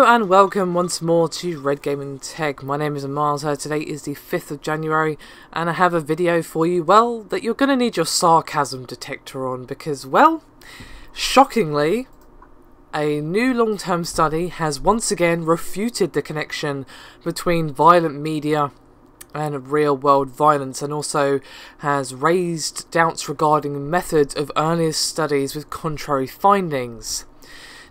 and welcome once more to Red Gaming Tech. My name is Miles. Today is the 5th of January and I have a video for you, well, that you're going to need your sarcasm detector on because, well, shockingly, a new long-term study has once again refuted the connection between violent media and real-world violence, and also has raised doubts regarding methods of earlier studies with contrary findings.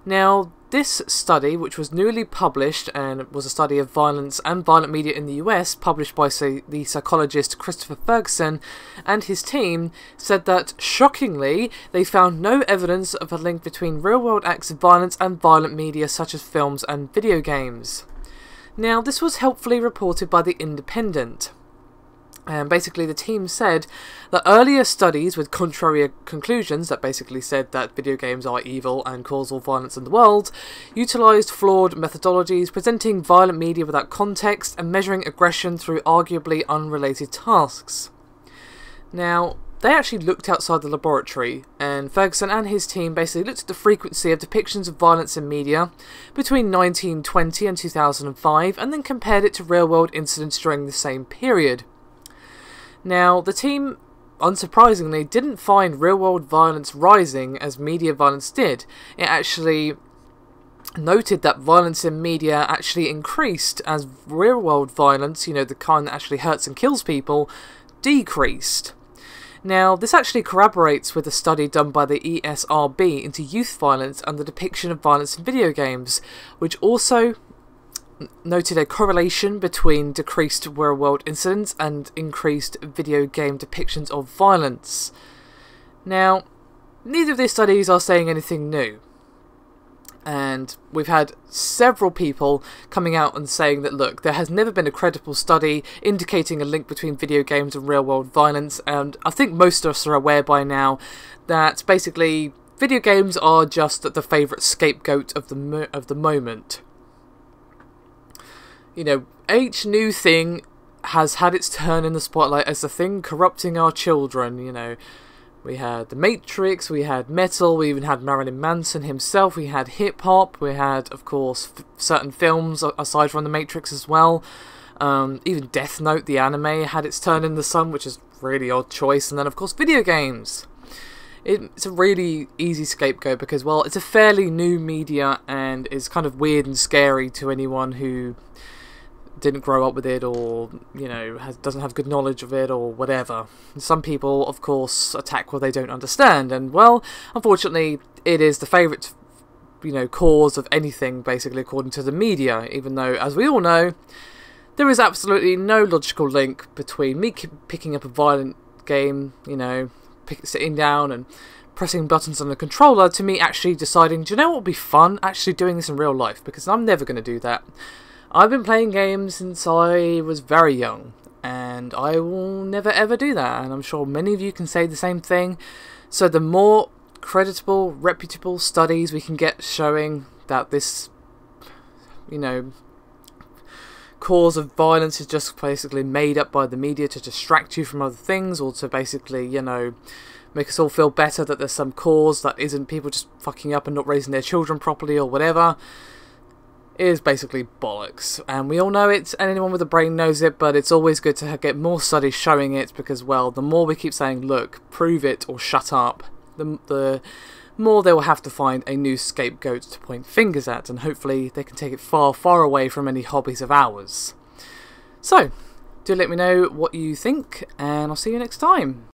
Now, this study, which was newly published and was a study of violence and violent media in the US, published by the psychologist Christopher Ferguson and his team, said that, shockingly, they found no evidence of a link between real-world acts of violence and violent media such as films and video games. Now, this was helpfully reported by The Independent. And basically the team said that earlier studies with contrary conclusions that basically said that video games are evil and cause all violence in the world utilised flawed methodologies, presenting violent media without context and measuring aggression through arguably unrelated tasks. Now, they actually looked outside the laboratory, and Ferguson and his team basically looked at the frequency of depictions of violence in media between 1920 and 2005 and then compared it to real-world incidents during the same period. Now, the team, unsurprisingly, didn't find real-world violence rising as media violence did. It actually noted that violence in media actually increased as real-world violence, you know, the kind that actually hurts and kills people, decreased. Now, this actually corroborates with a study done by the ESRB into youth violence and the depiction of violence in video games, which also noted a correlation between decreased real-world incidents and increased video game depictions of violence. Now, neither of these studies are saying anything new. And we've had several people coming out and saying that, look, there has never been a credible study indicating a link between video games and real-world violence, and I think most of us are aware by now that basically video games are just the favourite scapegoat of the moment. You know, each new thing has had its turn in the spotlight as the thing corrupting our children, you know. We had The Matrix, we had metal, we even had Marilyn Manson himself, we had hip-hop, we had, of course, certain films aside from The Matrix as well. Even Death Note, the anime, had its turn in the sun, which is a really odd choice. And then, of course, video games. It's a really easy scapegoat because, well, it's a fairly new media and is kind of weird and scary to anyone who didn't grow up with it, or, you know, doesn't have good knowledge of it, or whatever. And some people, of course, attack what they don't understand, and, well, unfortunately, it is the favourite, you know, cause of anything, basically, according to the media, even though, as we all know, there is absolutely no logical link between me picking up a violent game, you know, sitting down and pressing buttons on the controller, to me actually deciding, do you know what would be fun? Actually doing this in real life, because I'm never going to do that. I've been playing games since I was very young, and I will never ever do that, and I'm sure many of you can say the same thing. So the more creditable, reputable studies we can get showing that this, you know, cause of violence is just basically made up by the media to distract you from other things, or to basically, you know, make us all feel better that there's some cause that isn't people just fucking up and not raising their children properly or whatever, is basically bollocks. And we all know it, and anyone with a brain knows it, but it's always good to get more studies showing it, because, well, the more we keep saying, look, prove it or shut up, the more they will have to find a new scapegoat to point fingers at, and hopefully they can take it far, far away from any hobbies of ours. So, do let me know what you think, and I'll see you next time.